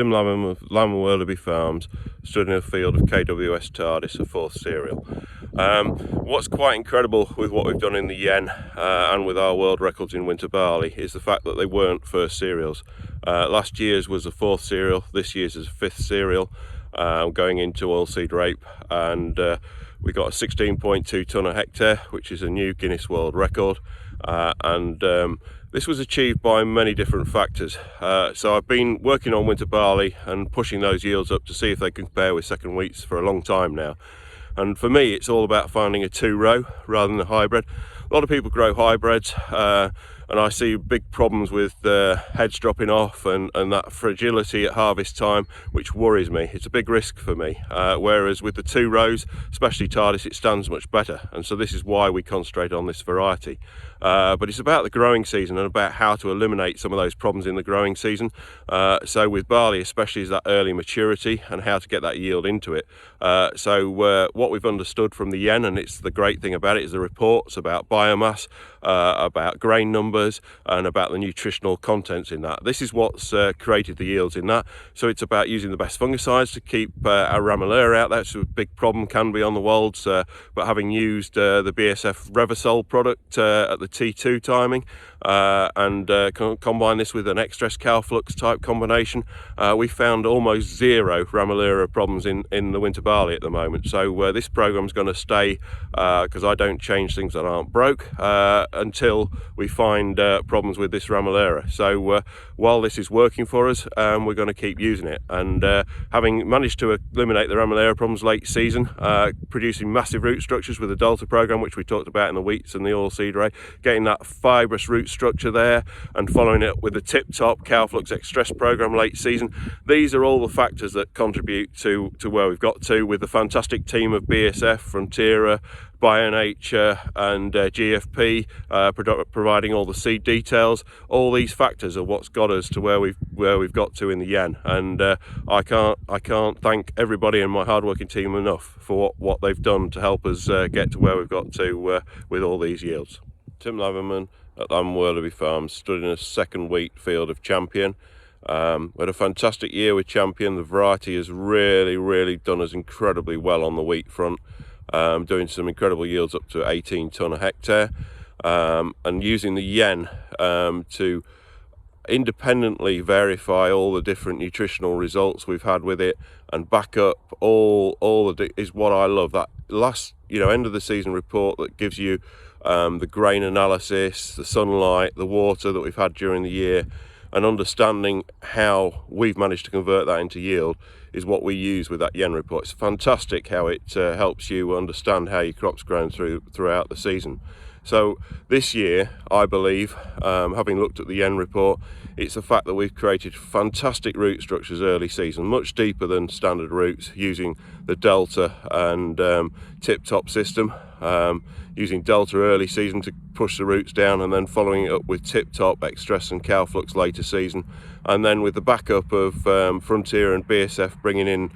Tim Lamyman of Lamyman Farms stood in a field of KWS Tardis, a fourth cereal. What's quite incredible with what we've done in the yen and with our world records in winter barley is the fact that they weren't first cereals. Last year's was a fourth cereal, this year's is a fifth cereal, going into oilseed rape, and we got a 16.2 tonne a hectare, which is a new Guinness World Record, this was achieved by many different factors. So I've been working on winter barley and pushing those yields up to see if they can compare with second wheats for a long time now. And for me, it's all about finding a two-row rather than a hybrid. A lot of people grow hybrids, and I see big problems with heads dropping off and that fragility at harvest time, which worries me. It's a big risk for me. Whereas with the two rows, especially Tardis, it stands much better. And so this is why we concentrate on this variety. But it's about the growing season and about how to eliminate some of those problems in the growing season. So with barley especially is that early maturity and how to get that yield into it. What we've understood from the yen, and it's the great thing about it, is the reports about biomass, about grain numbers, and about the nutritional contents in that. This is what's created the yields in that. So it's about using the best fungicides to keep our Ramalhera out. That's a big problem, can be on the wolds, but having used the BSF Revasol product at the T2 timing, combine this with an X-Stress Cowflux type combination, we found almost zero Ramalhera problems in the winter barley at the moment. So this program's going to stay, because I don't change things that aren't broke until we find problems with this Ramalhera. So while this is working for us, we're going to keep using it, and having managed to eliminate the Ramalhera problems late season, producing massive root structures with the Delta program, which we talked about in the wheats and the oilseed array, getting that fibrous root structure there and following it up with the Tip Top Cowflux X-Stress program late season. These are all the factors that contribute to where we've got to, with the fantastic team of BSF, Frontiera, BioNature and GFP providing all the seed details. All these factors are what's got us to where we've got to in the yen, and I can't thank everybody in my hard-working team enough for what they've done to help us get to where we've got to with all these yields. Tim Lamyman at Lamyman Farms stood in a second wheat field of Champion. We had a fantastic year with Champion. The variety has really done us incredibly well on the wheat front, doing some incredible yields up to 18 tonne a hectare, and using the yen to independently verify all the different nutritional results we've had with it and back up is what I love. That last end of the season report that gives you the grain analysis, the sunlight, the water that we've had during the year, and understanding how we've managed to convert that into yield is what we use with that yen report. It's fantastic how it helps you understand how your crop's grown throughout the season. So this year, I believe, having looked at the yen report, it's the fact that we've created fantastic root structures early season, much deeper than standard roots, using the Delta and Tip Top system, using Delta early season to push the roots down, and then following it up with Tip Top, X-Stress and Cowflux later season, and then with the backup of Frontier and BSF bringing in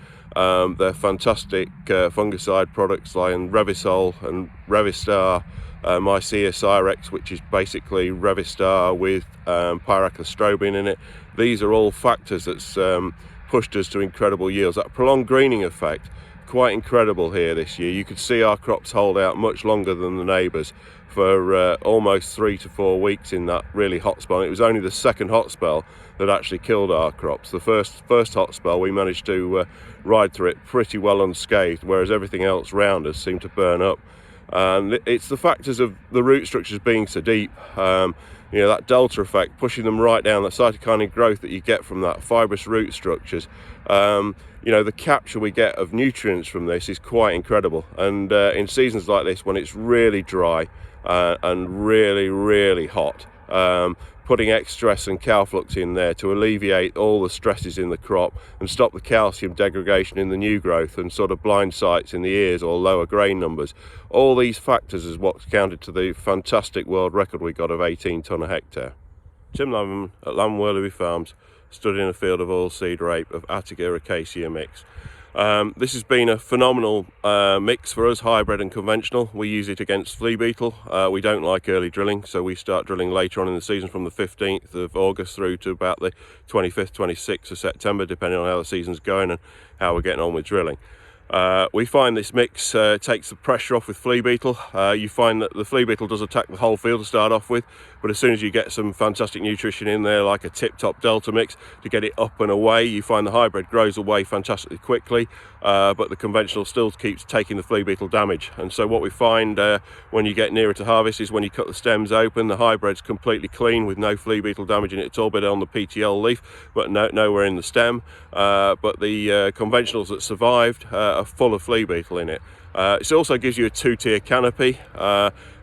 their fantastic fungicide products like Revasol and Revistar, Mycea Cyrex, which is basically Revistar with pyraclostrobin in it. These are all factors that's pushed us to incredible yields. That prolonged greening effect, quite incredible here this year. You could see our crops hold out much longer than the neighbours for almost 3 to 4 weeks in that really hot spell. It was only the second hot spell that actually killed our crops. The first hot spell we managed to ride through it pretty well unscathed, whereas everything else round us seemed to burn up. And it's the factors of the root structures being so deep, that delta effect, pushing them right down, the cytokinin growth that you get from that, fibrous root structures. The capture we get of nutrients from this is quite incredible. And in seasons like this, when it's really dry and really hot, putting X-Stress and Cowflux in there to alleviate all the stresses in the crop and stop the calcium degradation in the new growth and sort of blind sites in the ears or lower grain numbers. All these factors is what's counted to the fantastic world record we got of 18 tonne a hectare. Tim Lamyman at Lamyman Farms stood in a field of oilseed rape of Attica Acacia mix. This has been a phenomenal mix for us, hybrid and conventional. We use it against flea beetle. We don't like early drilling, so we start drilling later on in the season, from the 15th of August through to about the 25th, 26th of September, depending on how the season's going and how we're getting on with drilling. We find this mix takes the pressure off with flea beetle. You find that the flea beetle does attack the whole field to start off with, but as soon as you get some fantastic nutrition in there, like a tip-top delta mix, to get it up and away, you find the hybrid grows away fantastically quickly, but the conventional still keeps taking the flea beetle damage. And so what we find when you get nearer to harvest is when you cut the stems open, the hybrid's completely clean with no flea beetle damage in it at all, but on the PTL leaf, but nowhere in the stem. But the conventionals that survived are full of flea beetle in it. It also gives you a 2-tier canopy,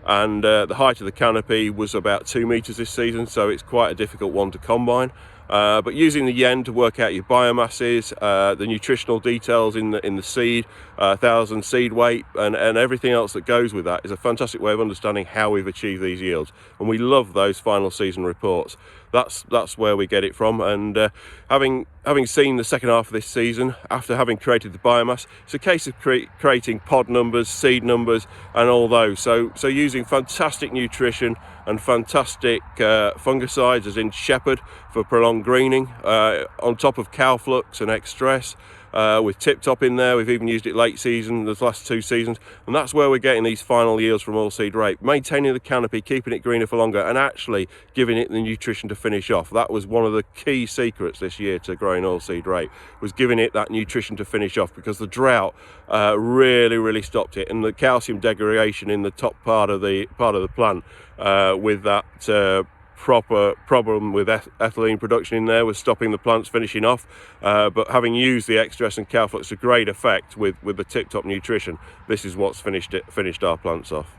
and the height of the canopy was about 2 meters this season, so it's quite a difficult one to combine. But using the yen to work out your biomasses, the nutritional details in the seed, 1,000 seed weight, and everything else that goes with that is a fantastic way of understanding how we've achieved these yields. And we love those final season reports. That's where we get it from. And having seen the second half of this season, after having created the biomass, it's a case of creating pod numbers, seed numbers, and all those. So using fantastic nutrition and fantastic fungicides, as in Shepherd for prolonged greening, on top of Cowflux and X-Stress, with tip-top in there. We've even used it late season, the last 2 seasons, and that's where we're getting these final yields from oilseed rape, maintaining the canopy, keeping it greener for longer, and actually giving it the nutrition to finish off. That was one of the key secrets this year to growing oilseed rape, was giving it that nutrition to finish off, because the drought really stopped it, and the calcium degradation in the top part of the plant, with that proper problem with ethylene production in there, was stopping the plants finishing off. But having used the X-Stress and Cowflux to great effect with the tip-top nutrition, this is what's finished our plants off.